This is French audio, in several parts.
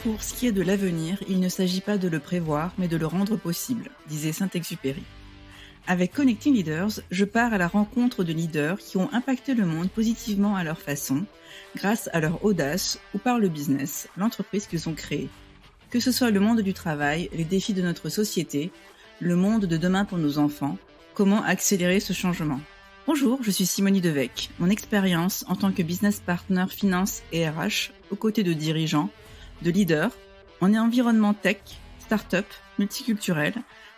Pour ce qui est de l'avenir, il ne s'agit pas de le prévoir, mais de le rendre possible, disait Saint-Exupéry. Avec Connecting Leaders, je pars à la rencontre de leaders qui ont impacté le monde positivement à leur façon, grâce à leur audace ou par le business, l'entreprise qu'ils ont créée. Que ce soit le monde du travail, les défis de notre société, le monde de demain pour nos enfants, comment accélérer ce changement. Bonjour, je suis Simonie Devec. Mon expérience en tant que business partner finance et RH, aux côtés de dirigeants, de leaders, en environnement tech, start-up, multiculturel,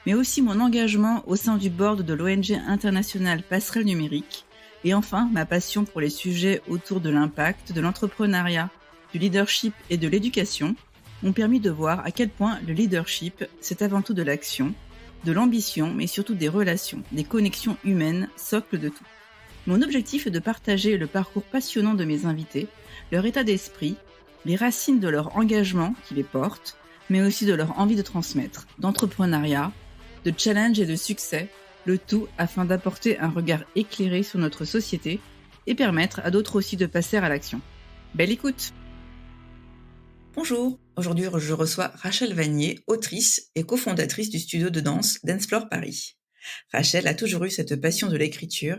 mais aussi mon engagement au sein du board de l'ONG internationale Passerelle Numérique, et enfin ma passion pour les sujets autour de l'impact, de l'entrepreneuriat, du leadership et de l'éducation, m'ont permis de voir à quel point le leadership, c'est avant tout de l'action, de l'ambition, mais surtout des relations, des connexions humaines, socle de tout. Mon objectif est de partager le parcours passionnant de mes invités, leur état d'esprit, les racines de leur engagement qui les portent, mais aussi de leur envie de transmettre, d'entrepreneuriat, de challenge et de succès, le tout afin d'apporter un regard éclairé sur notre société et permettre à d'autres aussi de passer à l'action. Belle écoute! Bonjour, aujourd'hui je reçois Rachel Vanier, autrice et cofondatrice du studio de danse Dance Floor Paris. Rachel a toujours eu cette passion de l'écriture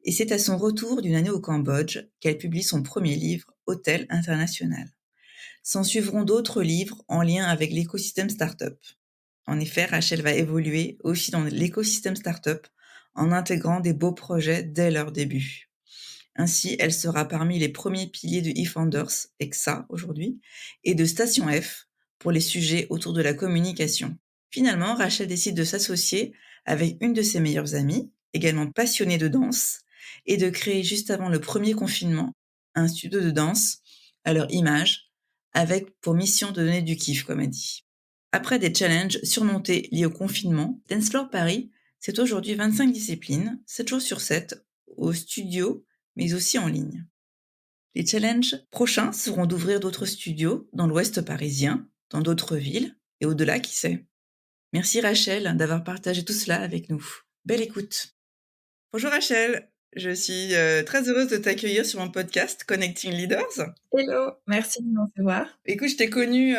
et c'est à son retour d'une année au Cambodge qu'elle publie son premier livre, Hôtel International. S'en suivront d'autres livres en lien avec l'écosystème startup. En effet, Rachel va évoluer aussi dans l'écosystème startup en intégrant des beaux projets dès leur début. Ainsi, elle sera parmi les premiers piliers de eFounders, EXA aujourd'hui, et de Station F pour les sujets autour de la communication. Finalement, Rachel décide de s'associer avec une de ses meilleures amies, également passionnée de danse, et de créer juste avant le premier confinement un studio de danse à leur image, avec pour mission de donner du kiff, comme elle dit. Après des challenges surmontés liés au confinement, Dance Floor Paris, c'est aujourd'hui 25 disciplines, 7 jours sur 7, au studio, mais aussi en ligne. Les challenges prochains seront d'ouvrir d'autres studios dans l'ouest parisien, dans d'autres villes, et au-delà, qui sait. Merci Rachel d'avoir partagé tout cela avec nous. Belle écoute. Bonjour Rachel, je suis très heureuse de t'accueillir sur mon podcast Connecting Leaders. Hello, merci de me recevoir. Écoute, je t'ai connue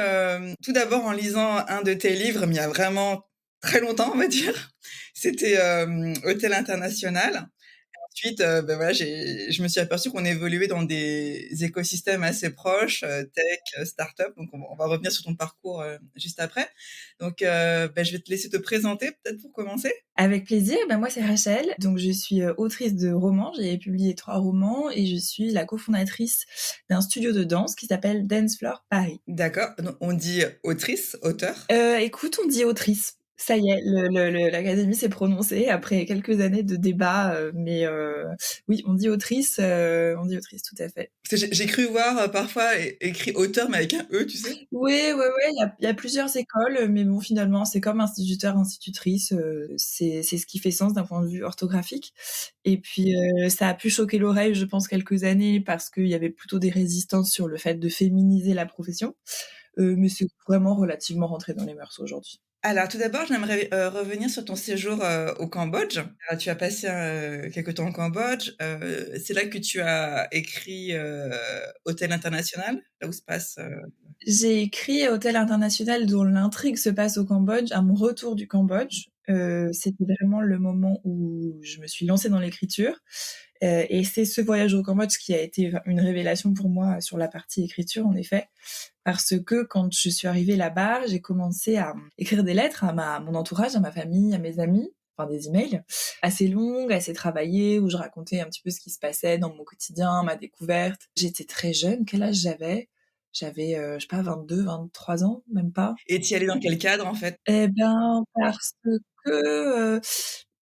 tout d'abord en lisant un de tes livres, mais il y a vraiment très longtemps, on va dire. C'était Hôtel International. Ensuite, voilà, je me suis aperçue qu'on évoluait dans des écosystèmes assez proches, tech, start-up. Donc on va revenir sur ton parcours juste après. Donc je vais te laisser te présenter peut-être pour commencer. Avec plaisir, moi c'est Rachel, donc je suis autrice de romans, j'ai publié 3 romans et je suis la cofondatrice d'un studio de danse qui s'appelle Dance Floor Paris. D'accord, donc on dit autrice, auteur? Écoute, on dit autrice. Ça y est, l'académie s'est prononcée après quelques années de débats, oui, on dit autrice, tout à fait. Parce que j'ai cru voir parfois écrit auteur, mais avec un E, tu sais? Oui, il y a plusieurs écoles, mais bon, finalement, c'est comme instituteur, institutrice, c'est ce qui fait sens d'un point de vue orthographique. Et puis, ça a pu choquer l'oreille, je pense, quelques années parce qu'il y avait plutôt des résistances sur le fait de féminiser la profession, mais c'est vraiment relativement rentré dans les mœurs aujourd'hui. Alors tout d'abord, j'aimerais, revenir sur ton séjour, au Cambodge. Tu as passé, quelque temps au Cambodge, c'est là que tu as écrit, Hôtel International? Là où se passe, J'ai écrit Hôtel International dont l'intrigue se passe au Cambodge, à mon retour du Cambodge. C'était vraiment le moment où je me suis lancée dans l'écriture. Et c'est ce voyage au Cambodge qui a été une révélation pour moi sur la partie écriture, en effet. Parce que quand je suis arrivée là-bas, j'ai commencé à écrire des lettres à mon entourage, à ma famille, à mes amis, enfin des emails, assez longues, assez travaillées, où je racontais un petit peu ce qui se passait dans mon quotidien, ma découverte. J'étais très jeune, quel âge j'avais? J'avais, je sais pas, 22, 23 ans, même pas. et tu y allais dans quel cadre, en fait? Eh ben, parce que,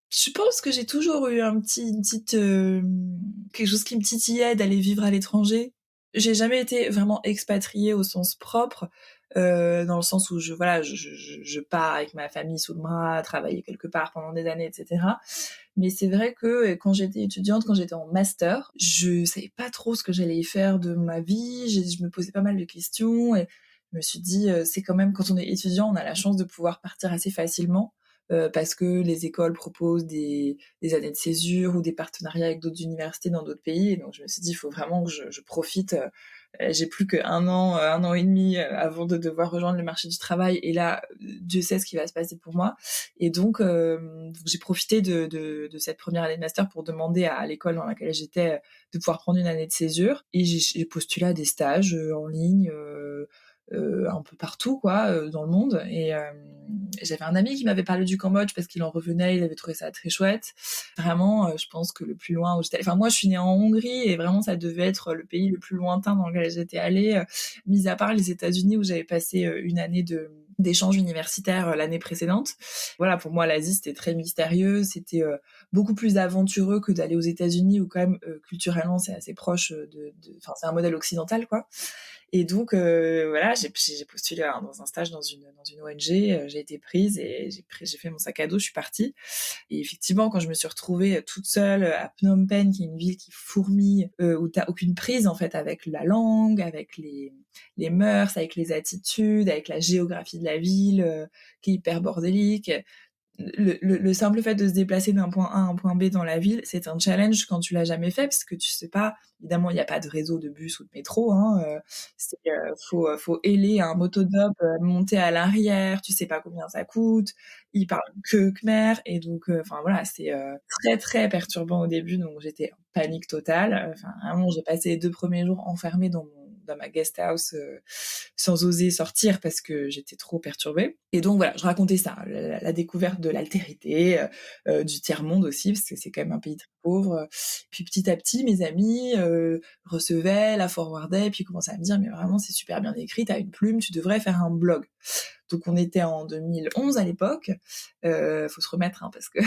je pense que j'ai toujours eu une petite, quelque chose qui me titillait d'aller vivre à l'étranger. J'ai jamais été vraiment expatriée au sens propre, dans le sens où je pars avec ma famille sous le bras, travailler quelque part pendant des années et cetera. Mais c'est vrai que, quand j'étais étudiante, quand j'étais en master, je savais pas trop ce que j'allais y faire de ma vie. Je me posais pas mal de questions et je me suis dit, c'est quand même quand on est étudiant, on a la chance de pouvoir partir assez facilement, parce que les écoles proposent des années de césure ou des partenariats avec d'autres universités dans d'autres pays. Et donc je me suis dit: «Il faut vraiment que je profite, J'ai plus qu'1 an, 1 an et demi avant de devoir rejoindre le marché du travail et là, Dieu sait ce qui va se passer pour moi et donc j'ai profité de cette première année de master pour demander à l'école dans laquelle j'étais, de pouvoir prendre une année de césure et j'ai postulé à des stages, en ligne, un peu partout quoi, dans le monde et j'avais un ami qui m'avait parlé du Cambodge parce qu'il en revenait, il avait trouvé ça très chouette. Vraiment, je pense que le plus loin où j'étais enfin moi je suis née en Hongrie et vraiment ça devait être le pays le plus lointain dans lequel j'étais allée, mis à part les États-Unis où j'avais passé, une année d'échange universitaire, l'année précédente. Voilà, pour moi l'Asie c'était très mystérieux, c'était, beaucoup plus aventureux que d'aller aux États-Unis où quand même, culturellement c'est assez proche, de enfin c'est un modèle occidental quoi. Et donc voilà, j'ai postulé dans un stage dans une ONG, j'ai été prise et j'ai fait mon sac à dos, je suis partie. Et effectivement, quand je me suis retrouvée toute seule à Phnom Penh, qui est une ville qui fourmille, où t'as aucune prise en fait avec la langue, avec les mœurs, avec les attitudes, avec la géographie de la ville, qui est hyper bordélique le simple fait de se déplacer d'un point A à un point B dans la ville, c'est un challenge quand tu l'as jamais fait, parce que tu sais pas, évidemment, il n'y a pas de réseau de bus ou de métro, hein, faut héler un motodop, monter à l'arrière, tu sais pas combien ça coûte, ils parlent que khmer, et donc, enfin voilà, c'est très très perturbant au début, donc j'étais en panique totale, enfin vraiment, j'ai passé les 2 premiers jours enfermée dans ma guest house sans oser sortir parce que j'étais trop perturbée. Et donc voilà, je racontais ça, la découverte de l'altérité, du tiers-monde aussi, parce que c'est quand même un pays très pauvre. Puis petit à petit, mes amis recevaient, la forwardaient, puis commençaient à me dire mais vraiment c'est super bien écrit, t'as une plume, tu devrais faire un blog. Donc on était en 2011 à l'époque, faut se remettre hein, parce que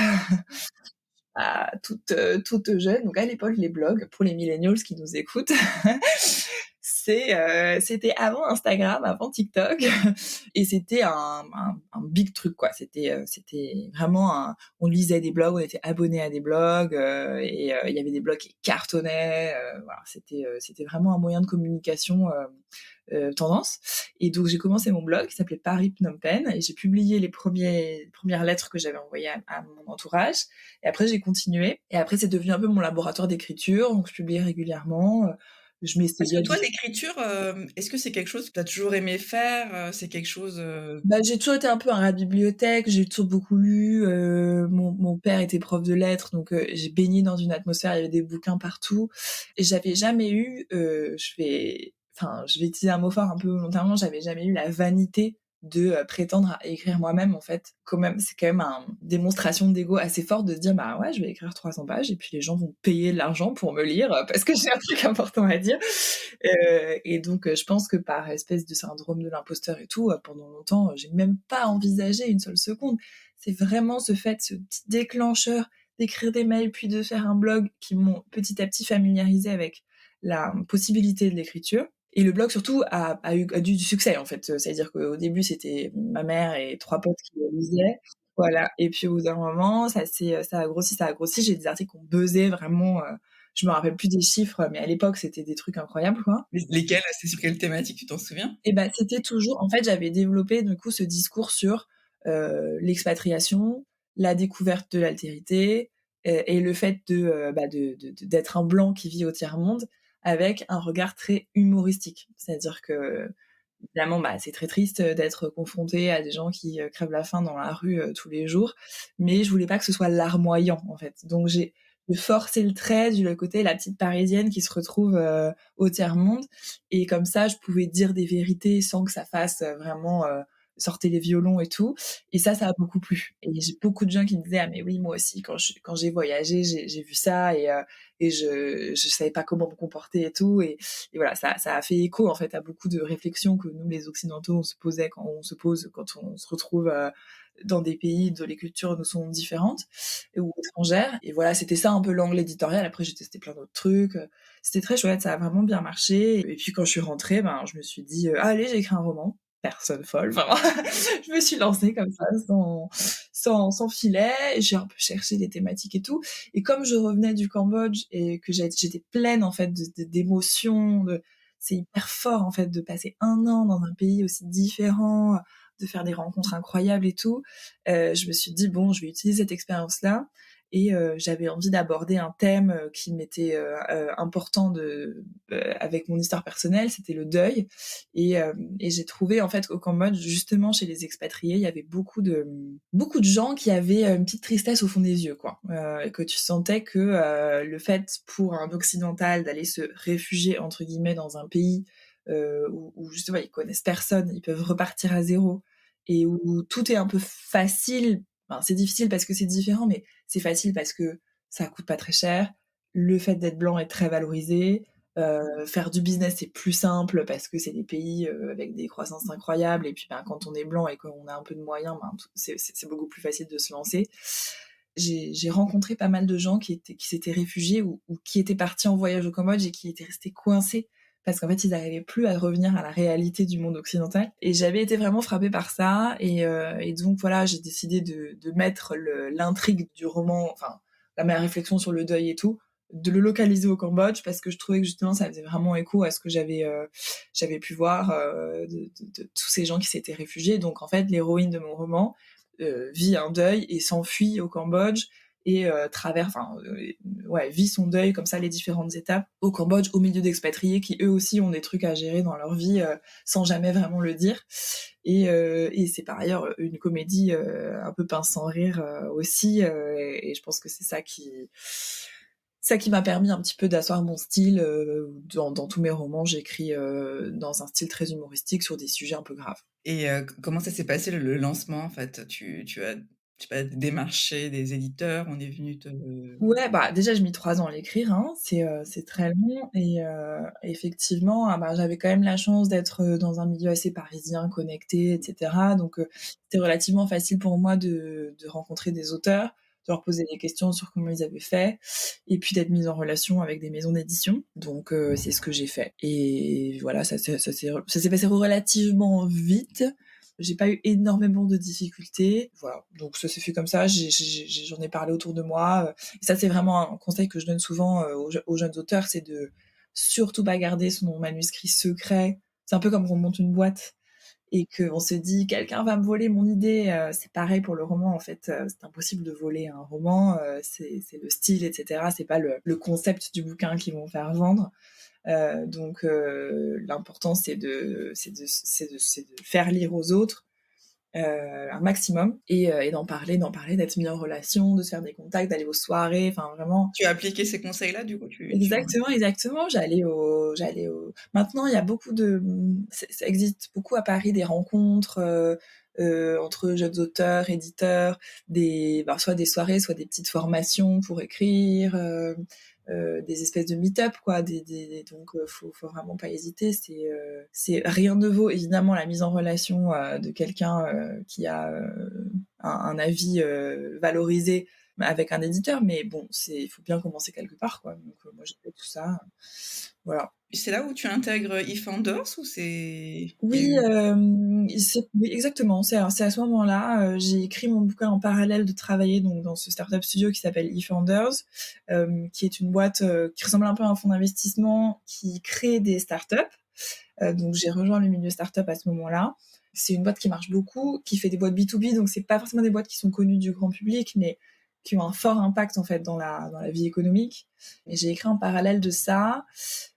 toute jeune. Donc à l'époque, les blogs, pour les millennials qui nous écoutent, c'était avant Instagram, avant TikTok, et c'était un big truc quoi. C'était vraiment on lisait des blogs, on était abonné à des blogs, et il y avait des blogs qui cartonnaient. Voilà, c'était vraiment un moyen de communication. Tendance. Et donc j'ai commencé mon blog qui s'appelait Paris Phnom Penh et j'ai publié les premières lettres que j'avais envoyées à mon entourage. Et après j'ai continué. Et après c'est devenu un peu mon laboratoire d'écriture. Donc je publiais régulièrement. Je Parce que m'essayais. toi, l'écriture, est-ce que c'est quelque chose que tu as toujours aimé faire? C'est quelque chose, Bah, j'ai toujours été un peu à la bibliothèque, j'ai toujours beaucoup lu. Mon père était prof de lettres, donc j'ai baigné dans une atmosphère, il y avait des bouquins partout. Et j'avais jamais eu, je vais utiliser un mot fort un peu volontairement, j'avais jamais eu la vanité de prétendre à écrire moi-même en fait. Quand même, c'est quand même une démonstration d'ego assez forte de se dire bah ouais, je vais écrire 300 pages et puis les gens vont payer de l'argent pour me lire parce que j'ai un truc important à dire. Et donc, je pense que par espèce de syndrome de l'imposteur et tout, pendant longtemps, j'ai même pas envisagé une seule seconde. C'est vraiment ce petit déclencheur d'écrire des mails puis de faire un blog qui m'ont petit à petit familiarisé avec la possibilité de l'écriture. Et le blog surtout a eu du succès en fait. C'est-à-dire qu'au début c'était ma mère et 3 potes qui le lisaient. Voilà. Et puis au bout d'un moment, ça a grossi, ça a grossi. J'ai des articles qui ont buzzé vraiment. Je me rappelle plus des chiffres, mais à l'époque c'était des trucs incroyables quoi. lesquelles? C'est sur quelle thématique, tu t'en souviens? Et ben c'était toujours, en fait, j'avais développé du coup ce discours sur l'expatriation, la découverte de l'altérité et le fait d'être un blanc qui vit au tiers monde avec un regard très humoristique. C'est-à-dire que évidemment, bah, c'est très triste d'être confronté à des gens qui crèvent la faim dans la rue tous les jours, mais je voulais pas que ce soit larmoyant en fait. Donc j'ai forcé le trait du côté la petite parisienne qui se retrouve au tiers monde et comme ça je pouvais dire des vérités sans que ça fasse vraiment sortez les violons et tout, et ça a beaucoup plu et j'ai beaucoup de gens qui me disaient ah mais oui moi aussi quand j'ai voyagé j'ai vu ça et je savais pas comment me comporter et tout, et voilà, ça a fait écho en fait à beaucoup de réflexions que nous les occidentaux on se posait quand on se pose quand on se retrouve dans des pays dont les cultures nous sont différentes ou étrangères. Et voilà, c'était ça un peu l'angle éditorial. Après, j'ai testé plein d'autres trucs. C'était très chouette, ça a vraiment bien marché. Et puis quand je suis rentrée, ben, je me suis dit, allez, j'écris un roman. Personne folle, vraiment. Je me suis lancée comme ça, sans filet. J'ai un peu cherché des thématiques et tout. Et comme je revenais du Cambodge et que j'étais pleine, en fait, d'émotions, c'est hyper fort, en fait, de passer un an dans un pays aussi différent, de faire des rencontres incroyables et tout. Je me suis dit, bon, je vais utiliser cette expérience-là et j'avais envie d'aborder un thème qui m'était important avec mon histoire personnelle, c'était le deuil. Et j'ai trouvé en fait au Cambodge, justement chez les expatriés, il y avait beaucoup de gens qui avaient une petite tristesse au fond des yeux, quoi. Que tu sentais que le fait pour un occidental d'aller se réfugier entre guillemets dans un pays où justement ils connaissent personne, ils peuvent repartir à zéro et où tout est un peu facile. Enfin, c'est difficile parce que c'est différent, mais c'est facile parce que ça coûte pas très cher. Le fait d'être blanc est très valorisé. Faire du business, c'est plus simple parce que c'est des pays avec des croissances incroyables. Et puis, ben, quand on est blanc et qu'on a un peu de moyens, ben, c'est beaucoup plus facile de se lancer. J'ai rencontré pas mal de gens qui s'étaient réfugiés ou qui étaient partis en voyage au Cambodge et qui étaient restés coincés parce qu'en fait, ils n'arrivaient plus à revenir à la réalité du monde occidental. Et j'avais été vraiment frappée par ça. Et donc, voilà, j'ai décidé de mettre l'intrigue du roman, enfin, ma réflexion sur le deuil et tout, de le localiser au Cambodge parce que je trouvais que justement ça faisait vraiment écho à ce que j'avais pu voir de tous ces gens qui s'étaient réfugiés. Donc en fait, l'héroïne de mon roman vit un deuil et s'enfuit au Cambodge et vit son deuil comme ça, les différentes étapes au Cambodge, au milieu d'expatriés qui eux aussi ont des trucs à gérer dans leur vie sans jamais vraiment le dire. Et c'est par ailleurs une comédie un peu pince sans rire aussi, et je pense que c'est ça qui m'a permis un petit peu d'asseoir mon style. Dans tous mes romans, j'écris dans un style très humoristique sur des sujets un peu graves. Et comment ça s'est passé le lancement en fait? Tu as, je sais pas, démarché des éditeurs, on est venu te Ouais, bah, déjà, j'ai mis 3 ans à l'écrire, hein, c'est très long. Et effectivement, ah bah, j'avais quand même la chance d'être dans un milieu assez parisien, connecté, et cetera. Donc c'était relativement facile pour moi de rencontrer des auteurs, de leur poser des questions sur comment ils avaient fait et puis d'être mise en relation avec des maisons d'édition. Donc c'est ce que j'ai fait. Et voilà, ça s'est passé relativement vite. J'ai pas eu énormément de difficultés. Voilà, donc ça s'est fait comme ça. J'en ai parlé autour de moi. Et ça, c'est vraiment un conseil que je donne souvent aux jeunes auteurs, c'est de surtout pas garder son manuscrit secret. C'est un peu comme quand on monte une boîte et qu'on se dit quelqu'un va me voler mon idée. C'est pareil pour le roman, en fait. C'est impossible de voler un roman. C'est le style, etc. C'est pas le concept du bouquin qu'ils vont faire vendre. Donc l'important c'est de faire lire aux autres un maximum et d'en parler, d'être mis en relation, de se faire des contacts, d'aller aux soirées, enfin vraiment. Tu as appliqué ces conseils-là du coup? Exactement. Maintenant, il y a ça existe beaucoup à Paris, des rencontres entre jeunes auteurs, éditeurs, soit des soirées, soit des petites formations pour écrire, des espèces de meet-up, quoi. Donc, faut vraiment pas hésiter. C'est rien ne vaut évidemment la mise en relation de quelqu'un qui a un avis valorisé avec un éditeur, mais bon, il faut bien commencer quelque part, quoi. Donc moi j'ai fait tout ça, voilà. C'est là où tu intègres eFounders ou c'est il y a Oui, eu oui, exactement. C'est à ce moment-là, j'ai écrit mon bouquin en parallèle de travailler donc dans ce startup studio qui s'appelle eFounders, qui est une boîte qui ressemble un peu à un fonds d'investissement qui crée des startups. Donc j'ai rejoint le milieu startup à ce moment-là. C'est une boîte qui marche beaucoup, qui fait des boîtes B2B, donc c'est pas forcément des boîtes qui sont connues du grand public, mais qui ont un fort impact en fait dans la vie économique. Et j'ai écrit en parallèle de ça.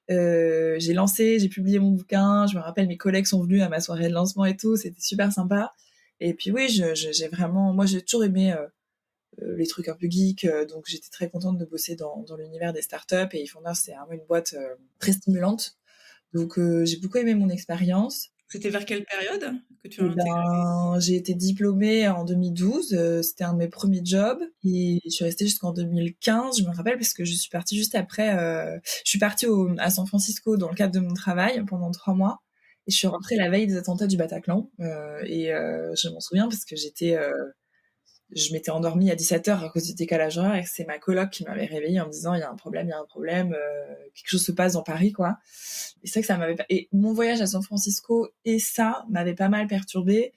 J'ai publié mon bouquin. Je me rappelle, mes collègues sont venus à ma soirée de lancement et tout. C'était super sympa. Et puis oui, j'ai vraiment, moi j'ai toujours aimé les trucs un peu geeks, donc j'étais très contente de bosser dans l'univers des startups. Et eFounders, c'est vraiment une boîte très stimulante. Donc j'ai beaucoup aimé mon expérience. C'était vers quelle période que tu as Et intégré? ben, j'ai été diplômée en 2012, c'était un de mes premiers jobs et je suis restée jusqu'en 2015, je me rappelle parce que je suis partie juste après, je suis partie à San Francisco dans le cadre de mon travail pendant 3 mois et je suis rentrée la veille des attentats du Bataclan, je m'en souviens parce que je m'étais endormie à 17h à cause du décalage horaire et c'est ma coloc qui m'avait réveillée en me disant il y a un problème, quelque chose se passe dans Paris, quoi. Et c'est vrai que et mon voyage à San Francisco et ça m'avait pas mal perturbée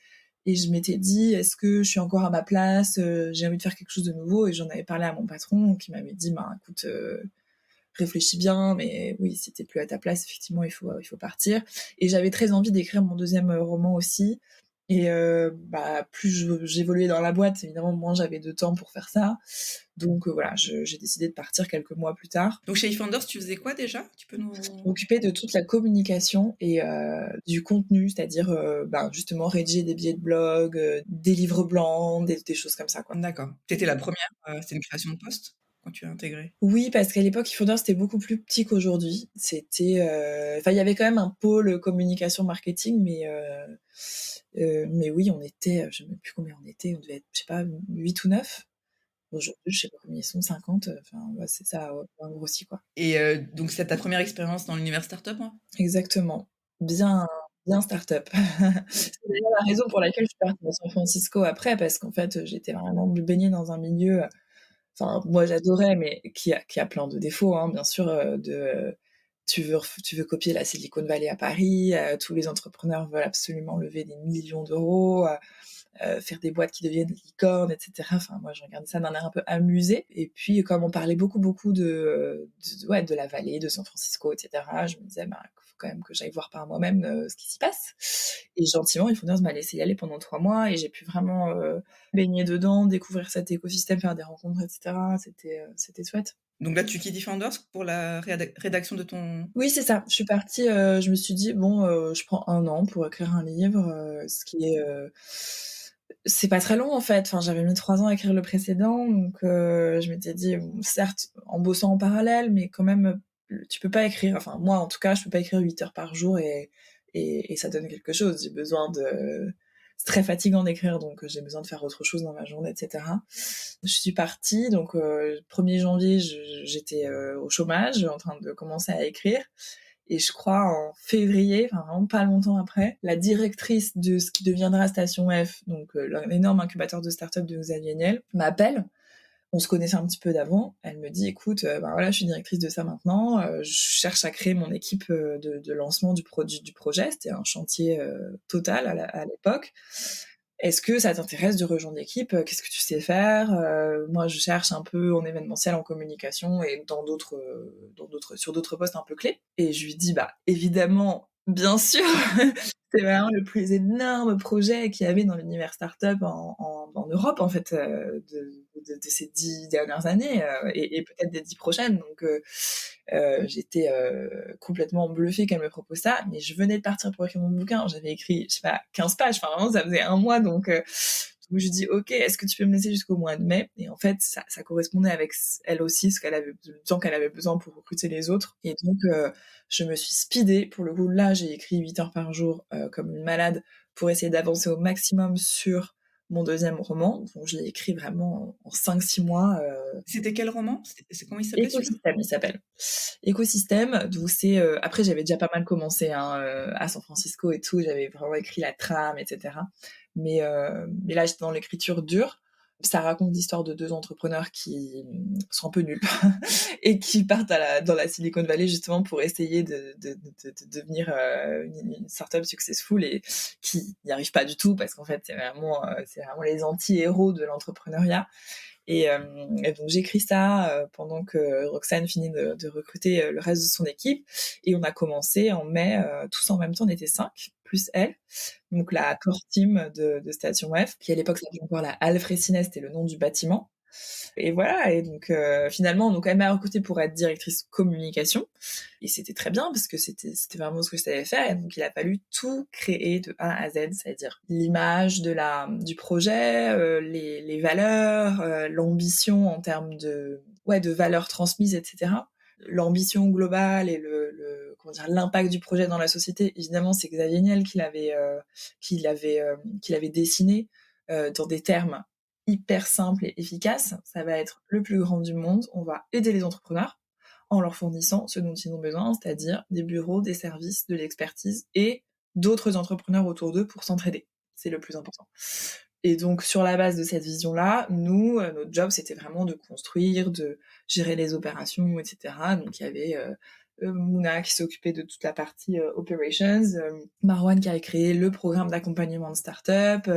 et je m'étais dit est-ce que je suis encore à ma place, j'ai envie de faire quelque chose de nouveau. Et j'en avais parlé à mon patron qui m'avait dit bah écoute, réfléchis bien, mais oui, si t'es plus à ta place, effectivement il faut partir. Et j'avais très envie d'écrire mon deuxième roman aussi. Et plus j'évoluais dans la boîte, évidemment, moins j'avais de temps pour faire ça. Donc voilà, j'ai décidé de partir quelques mois plus tard. Donc chez eFounders, tu faisais quoi déjà? Tu peux nous... M'occuper de toute la communication et du contenu, c'est-à-dire justement rédiger des billets de blog, des livres blancs, des choses comme ça, quoi. D'accord. T'étais la première, c'était une création de poste quand tu as intégré? Oui, parce qu'à l'époque, eFounders, c'était beaucoup plus petit qu'aujourd'hui. C'était, il y avait quand même un pôle communication marketing, mais oui, on était, je sais même plus combien on était, on devait être, je sais pas, 8 ou 9. Aujourd'hui, je sais pas combien ils sont, 50, ouais, c'est ça, ouais, on grossit, quoi. Et donc c'est ta première expérience dans l'univers startup, hein? Exactement. Bien, bien start-up. C'est d'ailleurs la raison pour laquelle je suis partie à San Francisco après, parce qu'en fait, j'étais vraiment baignée dans un milieu, moi j'adorais, mais qui a plein de défauts, hein, bien sûr, tu veux copier la Silicon Valley à Paris, tous les entrepreneurs veulent absolument lever des millions d'euros, faire des boîtes qui deviennent des licornes, et cetera. Enfin, moi, je regardais ça d'un air un peu amusé. Et puis, comme on parlait beaucoup de la vallée, de San Francisco, et cetera, je me disais, faut quand même que j'aille voir par moi-même ce qui s'y passe. Et gentiment, eFounders m'a laissé y aller pendant 3 mois et j'ai pu vraiment baigner dedans, découvrir cet écosystème, faire des rencontres, et cetera. C'était chouette. Donc là, tu quittes eFounders pour la rédaction de ton... Oui, c'est ça. Je suis partie, je me suis dit: «Bon, je prends 1 an pour écrire un livre», ce qui est, c'est pas très long, en fait. Enfin, j'avais mis 3 ans à écrire le précédent, donc je m'étais dit: «Bon, certes, en bossant en parallèle, mais quand même, tu peux pas écrire», enfin, moi, en tout cas, je peux pas écrire 8 heures par jour et ça donne quelque chose. J'ai besoin de c'est très fatigant d'écrire, donc j'ai besoin de faire autre chose dans ma journée, et cetera. Je suis partie, donc 1er janvier, j'étais au chômage, en train de commencer à écrire. Et je crois en février, enfin vraiment pas longtemps après, la directrice de ce qui deviendra Station F, donc l'énorme incubateur de start-up de Xavier Niel, m'appelle. On se connaissait un petit peu d'avant. Elle me dit, écoute, voilà, je suis directrice de ça maintenant. Je cherche à créer mon équipe de lancement du projet. C'était un chantier total à l'époque. Est-ce que ça t'intéresse de rejoindre l'équipe? Qu'est-ce que tu sais faire? Moi, je cherche un peu en événementiel, en communication et sur d'autres postes un peu clés. Et je lui dis, évidemment, bien sûr, c'est vraiment le plus énorme projet qu'il y avait dans l'univers startup en Europe, en fait, de ces 10 dernières années, et peut-être des 10 prochaines. Donc, j'étais complètement bluffée qu'elle me propose ça, mais je venais de partir pour écrire mon bouquin, j'avais écrit, je sais pas, 15 pages, enfin vraiment ça faisait 1 mois, donc je lui dis ok, est-ce que tu peux me laisser jusqu'au mois de mai? Et en fait ça correspondait avec elle aussi, ce qu'elle avait, le temps qu'elle avait besoin pour recruter les autres, et donc je me suis speedée. Pour le coup, là j'ai écrit 8 heures par jour comme une malade pour essayer d'avancer au maximum sur mon deuxième roman. Donc je l'ai écrit vraiment en 5-6 mois. C'était quel roman? C'est comment il s'appelait celui-là? Écosystème, il s'appelle. Écosystème, d'où c'est. Après, j'avais déjà pas mal commencé à San Francisco et tout. J'avais vraiment écrit la trame, etc. Mais là, j'étais dans l'écriture dure. Ça raconte l'histoire de 2 entrepreneurs qui sont un peu nuls et qui partent dans la Silicon Valley justement pour essayer de devenir une startup successful, et qui n'y arrivent pas du tout parce qu'en fait, c'est vraiment les anti-héros de l'entrepreneuriat. Et donc j'écris ça pendant que Roxane finit de recruter le reste de son équipe. Et on a commencé en mai, tous en même temps, on était 5, plus elle. Donc la core team de Station F, qui à l'époque s'appelait encore la Halle Fraissinet, c'était le nom du bâtiment. Et voilà, et donc finalement, on nous quand même recruté pour être directrice communication. Et c'était très bien parce que c'était vraiment ce que je savais faire. Et donc il a fallu tout créer de A à Z, c'est-à-dire l'image du projet, les valeurs, l'ambition en termes de valeurs transmises, etc. L'ambition globale et comment dire, l'impact du projet dans la société. Évidemment, c'est Xavier Niel qui l'avait dessiné dans des termes hyper simple et efficace. Ça va être le plus grand du monde. On va aider les entrepreneurs en leur fournissant ce dont ils ont besoin, c'est-à-dire des bureaux, des services, de l'expertise et d'autres entrepreneurs autour d'eux pour s'entraider. C'est le plus important. Et donc, sur la base de cette vision-là, nous, notre job, c'était vraiment de construire, de gérer les opérations, etc. Donc, il y avait Mouna qui s'est occupée de toute la partie operations, Marwan qui a créé le programme d'accompagnement de start-up,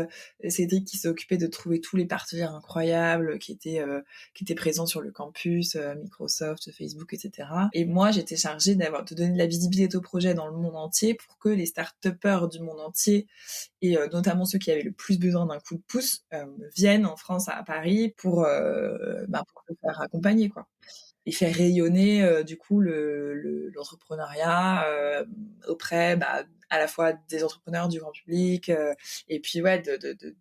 Cédric qui s'est occupé de trouver tous les partenaires incroyables qui étaient présents sur le campus, Microsoft, Facebook, etc. Et moi, j'étais chargée de donner de la visibilité au projet dans le monde entier pour que les start-upers du monde entier et notamment ceux qui avaient le plus besoin d'un coup de pouce viennent en France à Paris pour se faire accompagner, quoi, et faire rayonner du coup l'entrepreneuriat auprès à la fois des entrepreneurs du grand public et puis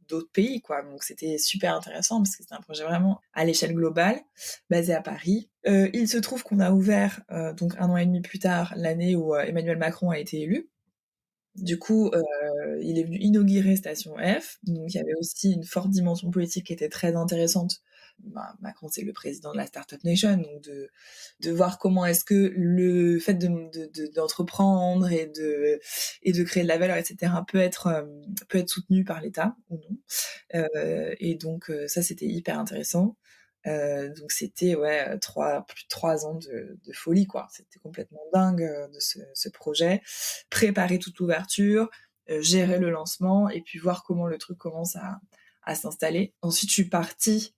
d'autres pays, quoi. Donc c'était super intéressant parce que c'était un projet vraiment à l'échelle globale basé à Paris. Il se trouve qu'on a ouvert donc 1 an et demi plus tard, l'année où Emmanuel Macron a été élu. Du coup, il est venu inaugurer Station F, donc il y avait aussi une forte dimension politique qui était très intéressante. Macron, c'est le président de la Startup Nation, donc de voir comment est-ce que le fait d'entreprendre et de créer de la valeur, etc., peut être soutenu par l'État ou non. Et donc ça, c'était hyper intéressant. Donc c'était plus de 3 ans de folie, quoi. C'était complètement dingue de ce projet. Préparer toute l'ouverture, gérer le lancement et puis voir comment le truc commence à s'installer. Ensuite, je suis partie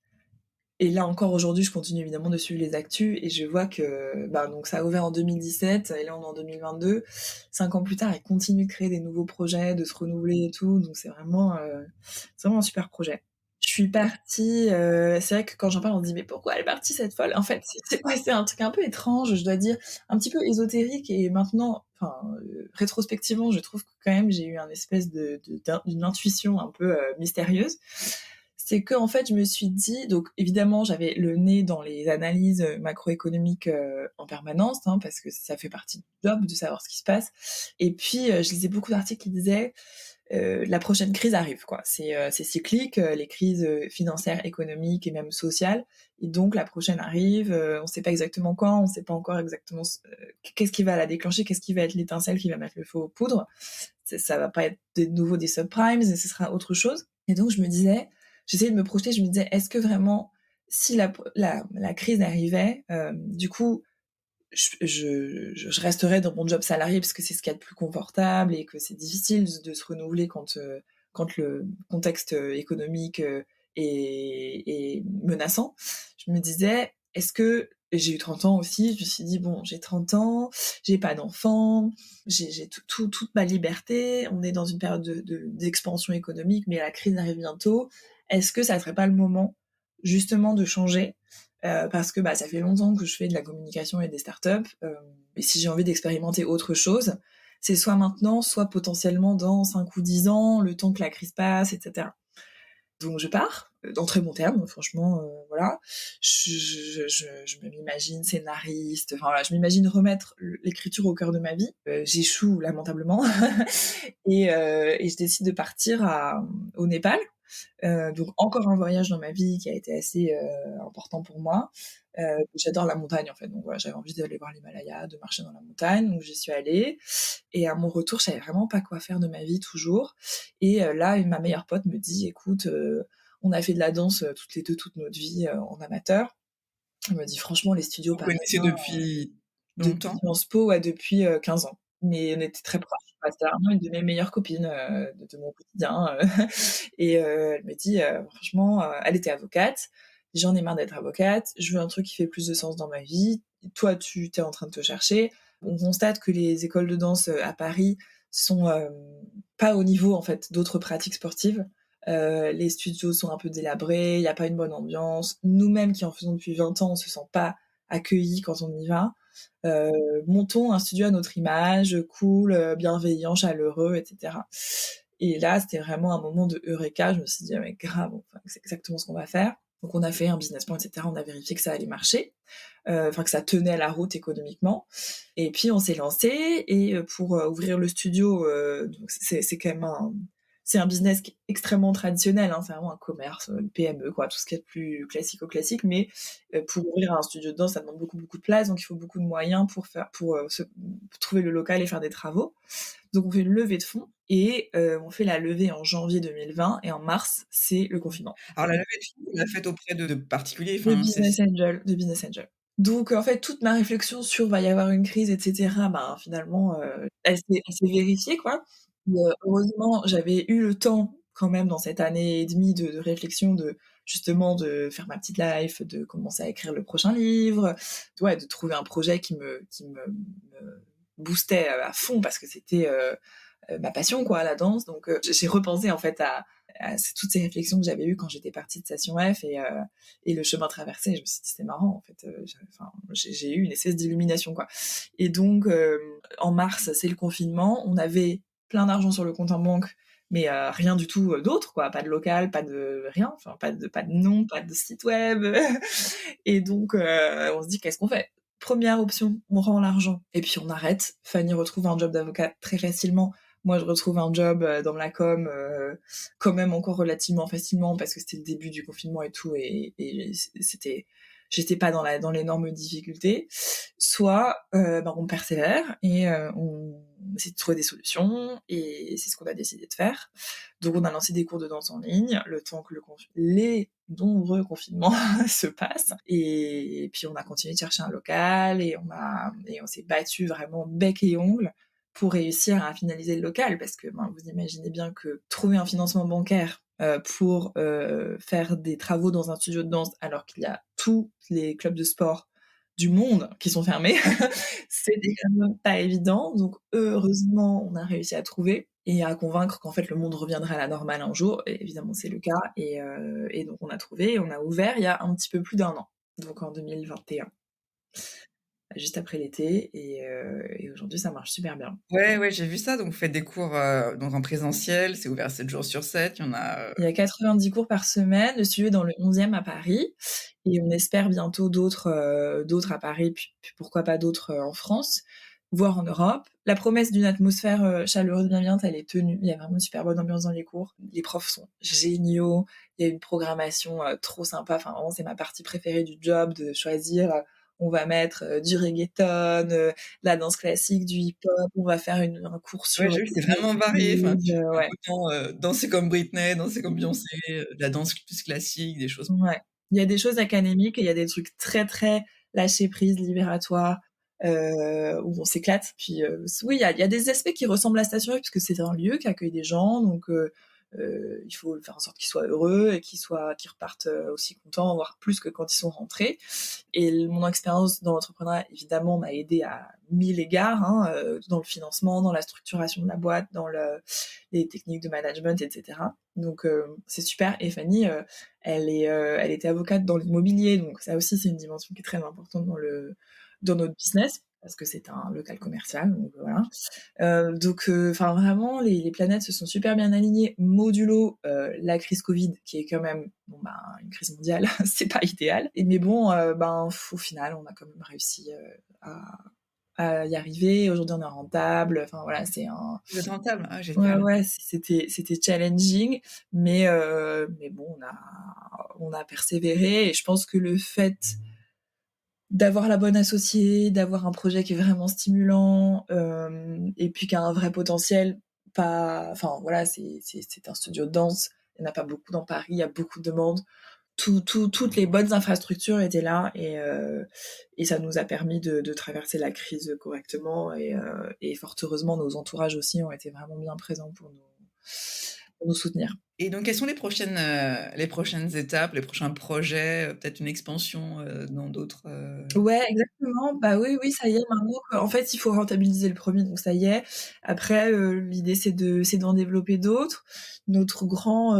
et là encore aujourd'hui, je continue évidemment de suivre les actus et je vois que donc ça a ouvert en 2017 et là on est en 2022. 5 ans plus tard, ils continuent de créer des nouveaux projets, de se renouveler et tout. Donc c'est vraiment un super projet. Je suis partie, c'est vrai que quand j'en parle, on se dit: «Mais pourquoi elle est partie cette folle?» En fait, c'est un truc un peu étrange, je dois dire, un petit peu ésotérique et maintenant, enfin, rétrospectivement, je trouve que quand même j'ai eu un espèce d'une intuition un peu mystérieuse. C'est qu'en fait, je me suis dit, donc évidemment, j'avais le nez dans les analyses macroéconomiques en permanence, hein, parce que ça fait partie du job de savoir ce qui se passe. Et puis, je lisais beaucoup d'articles qui disaient la prochaine crise arrive, quoi. C'est cyclique, les crises financières, économiques et même sociales. Et donc, la prochaine arrive, on ne sait pas exactement quand, on ne sait pas encore exactement qu'est-ce qui va la déclencher, qu'est-ce qui va être l'étincelle qui va mettre le feu aux poudres. Ça va pas être de nouveau des subprimes, ce sera autre chose. Et donc, j'essayais de me projeter, je me disais, est-ce que vraiment, si la crise arrivait, du coup, je resterais dans mon job salarié parce que c'est ce qu'il y a de plus confortable et que c'est difficile de se renouveler quand le contexte économique est menaçant. Je me disais, est-ce que j'ai eu 30 ans aussi, je me suis dit, bon, j'ai 30 ans, j'ai pas d'enfant, j'ai toute ma liberté, on est dans une période d'expansion économique, mais la crise arrive bientôt. Est-ce que ça serait pas le moment, justement, de changer parce que ça fait longtemps que je fais de la communication et des startups. Et si j'ai envie d'expérimenter autre chose, c'est soit maintenant, soit potentiellement dans 5 ou 10 ans, le temps que la crise passe, etc. Donc je pars, dans très bon terme, franchement, voilà. Je m'imagine scénariste, enfin voilà, je m'imagine remettre l'écriture au cœur de ma vie. J'échoue lamentablement et je décide de partir au Népal. Donc encore un voyage dans ma vie qui a été assez important pour moi. J'adore la montagne en fait, donc voilà, j'avais envie d'aller voir l'Himalaya, de marcher dans la montagne, donc j'y suis allée. Et à mon retour, je savais vraiment pas quoi faire de ma vie toujours. Et là, ma meilleure pote me dit, écoute, on a fait de la danse toutes les deux toute notre vie en amateur. Elle me dit franchement, les studios Vous connaissez parisiens, depuis depuis longtemps? Sciences Po, depuis 15 ans. Mais on était très proches. Enfin, c'était vraiment une de mes meilleures copines de mon quotidien. Et elle me dit, franchement, elle était avocate. J'en ai marre d'être avocate. Je veux un truc qui fait plus de sens dans ma vie. Toi, tu t'es en train de te chercher. On constate que les écoles de danse à Paris sont pas au niveau en fait d'autres pratiques sportives. Les studios sont un peu délabrés, il n'y a pas une bonne ambiance. Nous-mêmes qui en faisons depuis 20 ans, on se sent pas accueillis quand on y va. Montons un studio à notre image, cool, bienveillant, chaleureux, etc. Et là, c'était vraiment un moment de eureka. Je me suis dit, ah, mais grave, enfin, c'est exactement ce qu'on va faire. Donc, on a fait un business plan, etc. On a vérifié que ça allait marcher, que ça tenait la route économiquement. Et puis, on s'est lancé. Et pour ouvrir le studio, donc c'est quand même c'est un business qui est extrêmement traditionnel, hein, c'est vraiment un commerce, une PME, quoi, tout ce qui est plus classico-classique, mais pour ouvrir un studio de danse, ça demande beaucoup, beaucoup de place, donc il faut beaucoup de moyens pour trouver le local et faire des travaux. Donc on fait une levée de fonds et on fait la levée en janvier 2020 et en mars, c'est le confinement. Alors la levée de fonds, vous la faites auprès de particuliers, De enfin, business angel. Donc en fait, toute ma réflexion sur va y avoir une crise et cetera, ben, finalement, elle s'est vérifiée, quoi. Heureusement, j'avais eu le temps quand même dans cette année et demie de réflexion de justement de faire ma petite life, de commencer à écrire le prochain livre, ouais, de trouver un projet qui me boostait, à fond parce que c'était, ma passion quoi, la danse. Donc j'ai repensé en fait à toutes ces réflexions que j'avais eues quand j'étais partie de Station F et le chemin traversé. Je me suis dit c'est marrant en fait. J'ai eu une espèce d'illumination quoi. Et donc en mars c'est le confinement. On avait plein d'argent sur le compte en banque. Mais rien du tout d'autre, quoi. Pas de local, pas de rien, enfin pas de nom, pas de site web. Et donc on se dit qu'est-ce qu'on fait? Première option, on rend l'argent et puis on arrête. Fanny retrouve un job d'avocat très facilement. Moi, je retrouve un job dans la com, quand même encore relativement facilement parce que c'était le début du confinement et tout, et c'était, j'étais pas dans l'énorme difficulté. Soit, ben, on persévère et on essaie de trouver des solutions, et c'est ce qu'on a décidé de faire. Donc, on a lancé des cours de danse en ligne, le temps que les nombreux confinements se passent. Et puis, on a continué de chercher un local et on s'est battu vraiment bec et ongles pour réussir à finaliser le local, parce que ben, vous imaginez bien que trouver un financement bancaire pour faire des travaux dans un studio de danse alors qu'il y a tous les clubs de sport du monde qui sont fermés, c'était quand même pas évident. Donc heureusement, on a réussi à trouver et à convaincre qu'en fait le monde reviendrait à la normale un jour. Et évidemment, c'est le cas. Et donc on a trouvé, on a ouvert il y a un petit peu plus d'un an, donc en 2021, juste après l'été. Et aujourd'hui, ça marche super bien. Ouais, ouais, j'ai vu ça. Donc, vous faites des cours donc en présentiel, c'est ouvert 7 jours sur 7. Il y en a. Il y a 90 cours par semaine. Le studio est dans le 11e à Paris, et on espère bientôt d'autres à Paris, puis pourquoi pas d'autres en France, voire en Europe. La promesse d'une atmosphère chaleureuse, bienveillante, elle est tenue. Il y a vraiment une super bonne ambiance dans les cours. Les profs sont géniaux. Il y a une programmation trop sympa. Enfin, vraiment, c'est ma partie préférée du job, de choisir. On va mettre du reggaeton, la danse classique, du hip-hop. On va faire un cours Ouais, sur j'ai vu, c'est vraiment varié. Enfin, tu peux ouais. autant danser comme Britney, danser comme Beyoncé, de la danse plus classique, des choses. Ouais. Il y a des choses académiques et il y a des trucs très, très lâcher prise, libératoires, où on s'éclate. Puis, oui, il y a des aspects qui ressemblent à Station F parce que c'est un lieu qui accueille des gens, donc il faut faire en sorte qu'ils soient heureux et qu'ils repartent aussi contents, voire plus que quand ils sont rentrés. Et mon expérience dans l'entrepreneuriat, évidemment, m'a aidé à 1000 égards, hein, dans le financement, dans la structuration de la boîte, dans les techniques de management, etc. Donc c'est super. Et Fanny, elle était avocate dans l'immobilier, donc ça aussi c'est une dimension qui est très importante dans notre business parce que c'est un local commercial, donc voilà. Donc enfin vraiment les planètes se sont super bien alignées, modulo la crise Covid qui est quand même bon bah une crise mondiale, c'est pas idéal. Mais bon ben au final on a quand même réussi à y arriver. Aujourd'hui on est rentable. Enfin voilà, c'est un Vous êtes rentable? Ah, ouais, génial. ouais, c'était challenging, mais bon, on a persévéré, et je pense que le fait d'avoir la bonne associée, d'avoir un projet qui est vraiment stimulant, et puis qui a un vrai potentiel, pas, enfin voilà, c'est un studio de danse. Il n'y en a pas beaucoup dans Paris, il y a beaucoup de demandes. Toutes les bonnes infrastructures étaient là, et ça nous a permis de traverser la crise correctement, et fort heureusement nos entourages aussi ont été vraiment bien présents pour nous soutenir. Et donc, quelles sont les prochaines étapes, les prochains projets, peut-être une expansion dans d'autres. Ouais, exactement. Bah oui, oui, ça y est, maintenant en fait, il faut rentabiliser le premier, donc ça y est. Après, l'idée, c'est d'en développer d'autres. Notre grand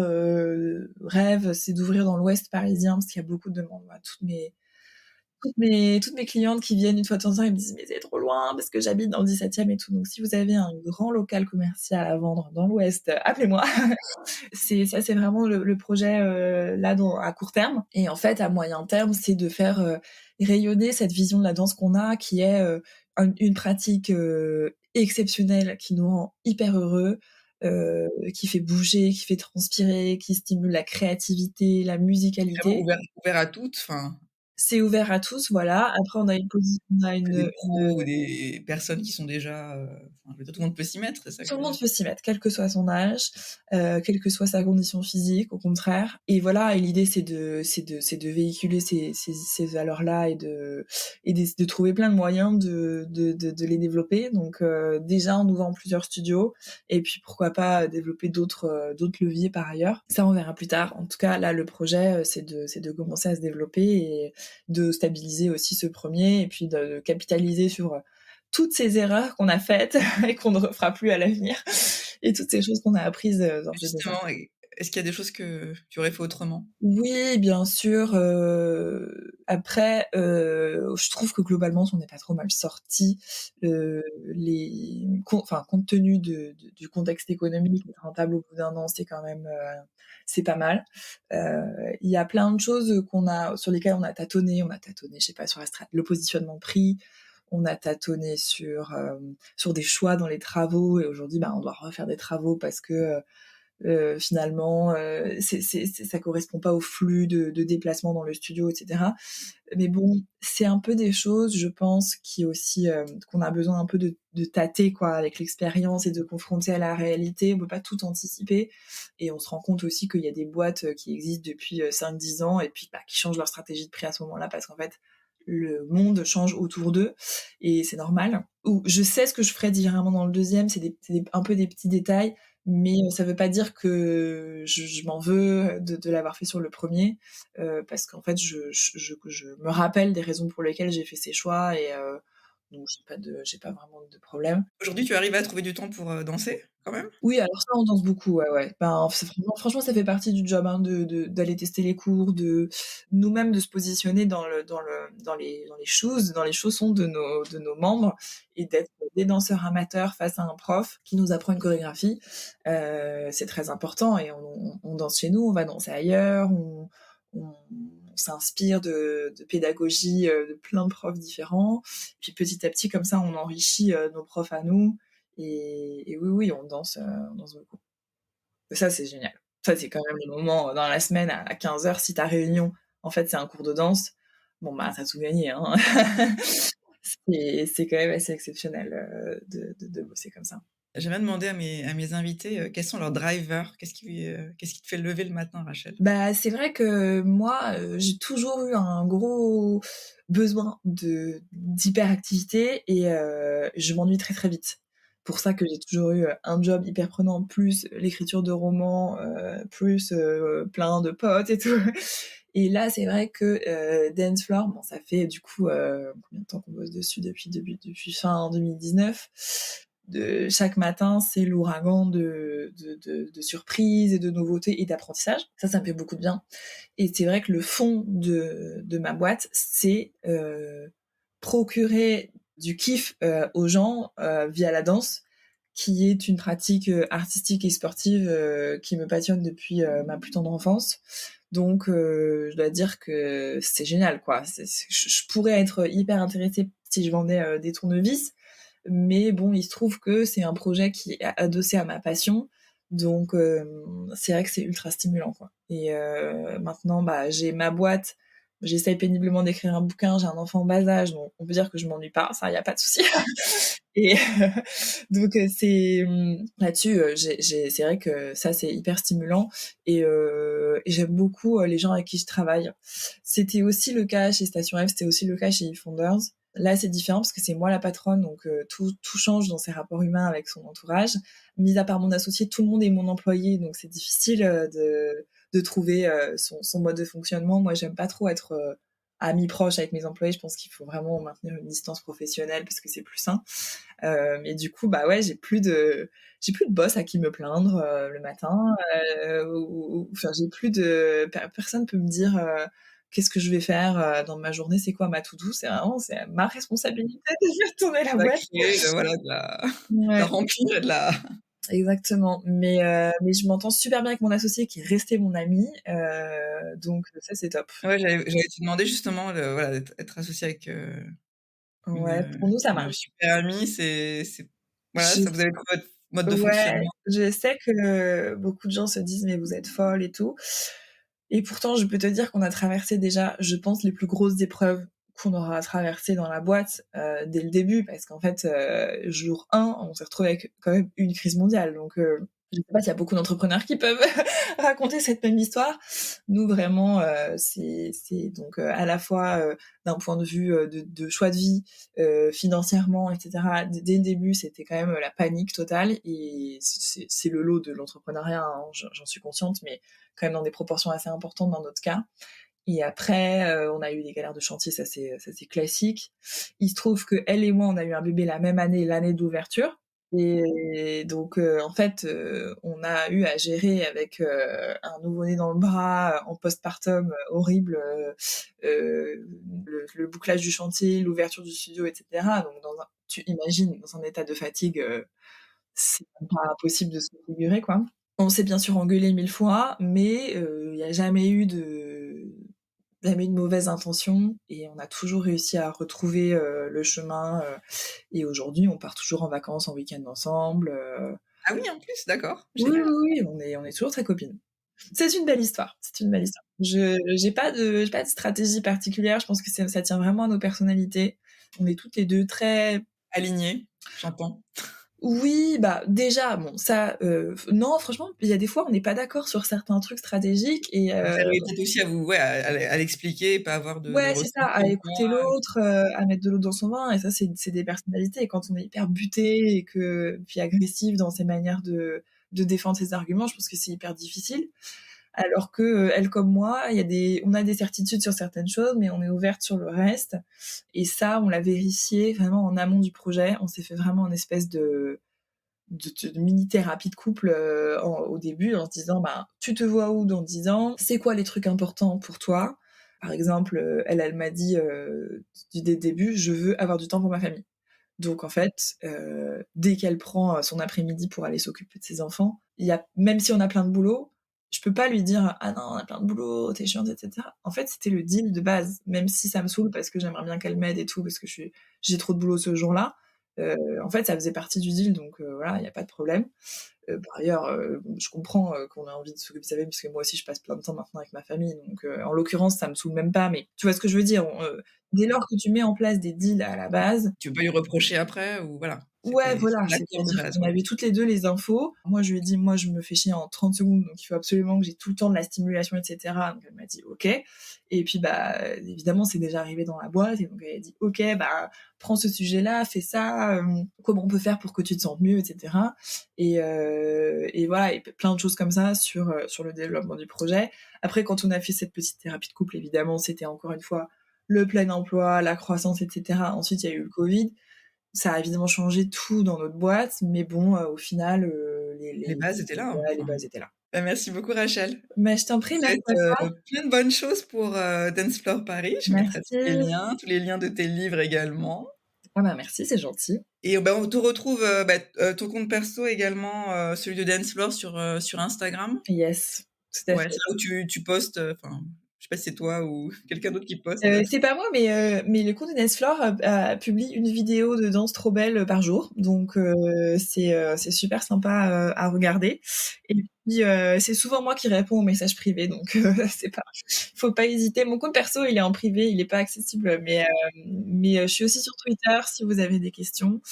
rêve, c'est d'ouvrir dans l'Ouest parisien parce qu'il y a beaucoup de demandes. Voilà, toutes mes clientes qui viennent une fois de temps en temps, elles me disent mais c'est trop loin parce que j'habite dans le 17e et tout. Donc si vous avez un grand local commercial à vendre dans l'Ouest, appelez-moi. C'est vraiment le projet là à court terme. Et en fait, à moyen terme, c'est de faire rayonner cette vision de la danse qu'on a, qui est une pratique exceptionnelle, qui nous rend hyper heureux, qui fait bouger, qui fait transpirer, qui stimule la créativité, la Vraiment musicalité. ouvert à toutes, enfin. C'est ouvert à tous, voilà. Après on a Que des une pros ou des personnes qui sont déjà, enfin, je veux dire tout le monde peut s'y mettre, c'est ça que tout je le veux monde dire? peut s'y mettre, quel que soit son âge, quelle que soit sa condition physique, au contraire. Et voilà, et l'idée c'est de véhiculer ces valeurs-là et de trouver plein de moyens de les développer. Donc déjà en ouvrant plusieurs studios, et puis pourquoi pas développer d'autres leviers par ailleurs. Ça on verra plus tard. En tout cas là le projet c'est de commencer à se développer et de stabiliser aussi ce premier, et puis de capitaliser sur toutes ces erreurs qu'on a faites et qu'on ne refera plus à l'avenir, et toutes ces choses qu'on a apprises d'ores et déjà. Justement, est-ce qu'il y a des choses que tu aurais fait autrement? Oui, bien sûr. Après, je trouve que globalement, on n'est pas trop mal sortis. Enfin, compte tenu du contexte économique, être rentable au bout d'un an, c'est quand même, c'est pas mal. Il y a plein de choses sur lesquelles on a tâtonné. On a tâtonné, je sais pas, sur le positionnement de prix. On a tâtonné sur des choix dans les travaux, et aujourd'hui, bah, on doit refaire des travaux parce que finalement, ça correspond pas au flux de déplacement dans le studio, etc. Mais bon, c'est un peu des choses, je pense, qui aussi qu'on a besoin un peu de tâter quoi, avec l'expérience, et de confronter à la réalité. On peut pas tout anticiper, et on se rend compte aussi qu'il y a des boîtes qui existent depuis 5-10 ans, et puis bah, qui changent leur stratégie de prix à ce moment-là, parce qu'en fait le monde change autour d'eux, et c'est normal. Ou je sais ce que je ferais différemment dans le deuxième, un peu des petits détails, mais ça veut pas dire que je m'en veux de l'avoir fait sur le premier, parce qu'en fait je me rappelle des raisons pour lesquelles j'ai fait ces choix, et donc j'ai pas vraiment de problème. Aujourd'hui, tu arrives à trouver du temps pour, danser, quand même? Oui, alors ça, on danse beaucoup, ouais, ouais. Ben, c'est franchement, ça fait partie du job, hein, d'aller tester les cours, de nous-mêmes de se positionner dans les shoes, dans les chaussons de nos membres, et d'être des danseurs amateurs face à un prof qui nous apprend une chorégraphie. C'est très important, et on danse chez nous, on va danser ailleurs, on s'inspire de pédagogie de plein de profs différents. Puis petit à petit, comme ça, on enrichit nos profs à nous. Et oui, oui, on danse beaucoup. Et ça, c'est génial. Ça, c'est quand même le moment dans la semaine à 15h, si ta réunion, en fait, c'est un cours de danse, bon, bah, t'as tout gagné, hein. C'est quand même assez exceptionnel de bosser comme ça. J'aime bien demander à mes invités, quels sont leurs drivers? Qu'est-ce qui te fait lever le matin, Rachel? Bah, c'est vrai que moi, j'ai toujours eu un gros besoin d'hyperactivité, et je m'ennuie très, très vite. Pour ça que j'ai toujours eu un job hyper prenant, plus l'écriture de romans, plus plein de potes et tout. Et là, c'est vrai que Dance Floor, bon, ça fait du coup combien de temps qu'on bosse dessus? Depuis fin 2019. Chaque matin, c'est l'ouragan de surprises et de nouveautés et d'apprentissage. Ça me fait beaucoup de bien. Et c'est vrai que le fond de ma boîte, c'est procurer du kiff aux gens via la danse, qui est une pratique artistique et sportive qui me passionne depuis ma plus tendre enfance. Donc, je dois dire que c'est génial, quoi. Je pourrais être hyper intéressée si je vendais des tournevis, mais bon, il se trouve que c'est un projet qui est adossé à ma passion, donc c'est vrai que c'est ultra stimulant, quoi. Et maintenant, bah, j'ai ma boîte, j'essaye péniblement d'écrire un bouquin, j'ai un enfant en bas âge, donc on peut dire que je m'ennuie pas, ça, y a pas de souci. Et donc c'est là-dessus, c'est vrai que ça, c'est hyper stimulant, et j'aime beaucoup les gens avec qui je travaille. C'était aussi le cas chez Station F, c'était aussi le cas chez eFounders. Là, c'est différent parce que c'est moi la patronne, donc tout change dans ses rapports humains avec son entourage. Mis à part mon associé, tout le monde est mon employé, donc c'est difficile de trouver son mode de fonctionnement. Moi, j'aime pas trop être amie proche avec mes employés. Je pense qu'il faut vraiment maintenir une distance professionnelle parce que c'est plus sain. Mais du coup, bah ouais, j'ai plus de boss à qui me plaindre le matin. Enfin, j'ai plus de personne peut me dire qu'est-ce que je vais faire dans ma journée, c'est quoi ma to-do. C'est ma responsabilité de faire tourner la De la boîte. créer, voilà, de la Ouais, remplir et de la exactement. Mais je m'entends super bien avec mon associé qui est resté mon ami, donc ça c'est top. ouais, j'allais te demander justement voilà, être associé avec, une, Ouais, pour nous ça une marche. super amie, voilà, Je ça vous avez trouvé votre mode de Ouais, fonctionnement. je sais que beaucoup de gens se disent: «Mais vous êtes folle et tout». Et pourtant, je peux te dire qu'on a traversé déjà, je pense, les plus grosses épreuves qu'on aura traversées dans la boîte dès le début, parce qu'en fait, jour 1, on s'est retrouvé avec quand même une crise mondiale. Donc, je sais pas s'il y a beaucoup d'entrepreneurs qui peuvent raconter cette même histoire. Nous, vraiment, c'est donc à la fois d'un point de vue de choix de vie, financièrement, etc. Dès le début, c'était quand même la panique totale. Et c'est le lot de l'entrepreneuriat, hein, j'en suis consciente, mais quand même dans des proportions assez importantes dans notre cas. Et après, on a eu des galères de chantier, ça c'est classique. Il se trouve que elle et moi, on a eu un bébé la même année, l'année d'ouverture. Et donc, en fait, on a eu à gérer avec un nouveau-né dans le bras, en postpartum horrible, le bouclage du chantier, l'ouverture du studio, etc. Donc, tu imagines, dans un état de fatigue, c'est même pas possible de se figurer, quoi. On s'est bien sûr engueulé 1000 fois, mais il n'y a jamais eu de mauvaise intention et on a toujours réussi à retrouver le chemin. Et aujourd'hui, on part toujours en vacances, en week-end ensemble. Ah oui, en plus, d'accord. Oui, Génial. oui, oui, on est toujours très copines. C'est une belle histoire. C'est une belle histoire. J'ai pas de stratégie particulière. Je pense que ça tient vraiment à nos personnalités. On est toutes les deux très Aligné, j'entends. Oui, bah déjà, bon, ça, non, franchement, il y a des fois, on n'est pas d'accord sur certains trucs stratégiques et Vous arrivez peut-être aussi à vous, à l'expliquer et pas avoir de ouais, c'est ça, à ressentiment. écouter l'autre, à mettre de l'eau dans son vin. Et ça, c'est des personnalités. Et quand on est hyper buté et puis agressif dans ses manières de défendre ses arguments, je pense que c'est hyper difficile. Alors que elle comme moi, on a des certitudes sur certaines choses, mais on est ouverte sur le reste. Et ça, on l'a vérifié vraiment en amont du projet. On s'est fait vraiment une espèce de mini thérapie de couple au début, en se disant bah, tu te vois où dans 10 ans, c'est quoi les trucs importants pour toi. Par exemple, elle m'a dit dès le début, je veux avoir du temps pour ma famille. Donc en fait, dès qu'elle prend son après-midi pour aller s'occuper de ses enfants, même si on a plein de boulot, je peux pas lui dire ah non, on a plein de boulot, t'es chiante, etc. En fait, c'était le deal de base, même si ça me saoule parce que j'aimerais bien qu'elle m'aide et tout, parce que j'ai trop de boulot ce jour-là. En fait, ça faisait partie du deal, donc voilà, il n'y a pas de problème. Par ailleurs, je comprends qu'on a envie de s'occuper de sa famille, parce que moi aussi, je passe plein de temps maintenant avec ma famille, donc en l'occurrence, ça me saoule même pas, mais tu vois ce que je veux dire. Dès lors que tu mets en place des deals à la base... Tu veux pas lui reprocher après ou voilà. Ouais, voilà, l'accord de c'est-à-dire base, qu'on quoi. avait toutes les deux les infos. Moi, je lui ai dit, moi, je me fais chier en 30 secondes, donc il faut absolument que j'ai tout le temps de la stimulation, etc. Donc elle m'a dit OK. Et puis, bah, évidemment, c'est déjà arrivé dans la boîte, et donc elle a dit OK, bah, prends ce sujet-là, fais ça, comment on peut faire pour que tu te sentes mieux, etc. Et voilà, et plein de choses comme ça sur le développement du projet. Après, quand on a fait cette petite thérapie de couple, évidemment, c'était encore une fois le plein emploi, la croissance, etc. Ensuite, il y a eu le Covid. Ça a évidemment changé tout dans notre boîte, mais bon, au final, Les bases étaient là, hein. les bases étaient là. Bah, merci beaucoup Rachel. Mais je t'en prie, Je merci te à souhaite, toi. plein de bonnes choses pour, Dance Floor Paris. Je mettrai Merci. tous les liens de tes livres également. Ah bah merci, c'est gentil. Et bah, on te retrouve, ton compte perso également, celui de Dance Floor sur Instagram. Yes, tout à Ouais, fait. c'est là où tu postes, enfin, je sais pas si c'est toi ou quelqu'un d'autre qui poste. C'est pas moi, mais le compte de Nesflore publie une vidéo de danse trop belle par jour, donc c'est super sympa à regarder. Et puis c'est souvent moi qui réponds aux messages privés, donc c'est pas, faut pas hésiter. Mon compte perso, il est en privé, il est pas accessible, mais je suis aussi sur Twitter si vous avez des questions.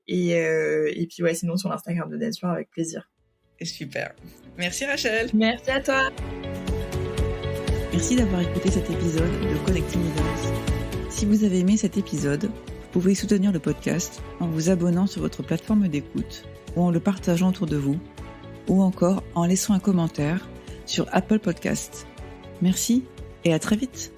Et puis ouais, sinon sur l'Instagram de Nesflore avec plaisir. Et super. Merci Rachel. Merci à toi. Merci d'avoir écouté cet épisode de Connecting Leaders. Si vous avez aimé cet épisode, vous pouvez soutenir le podcast en vous abonnant sur votre plateforme d'écoute ou en le partageant autour de vous ou encore en laissant un commentaire sur Apple Podcasts. Merci et à très vite.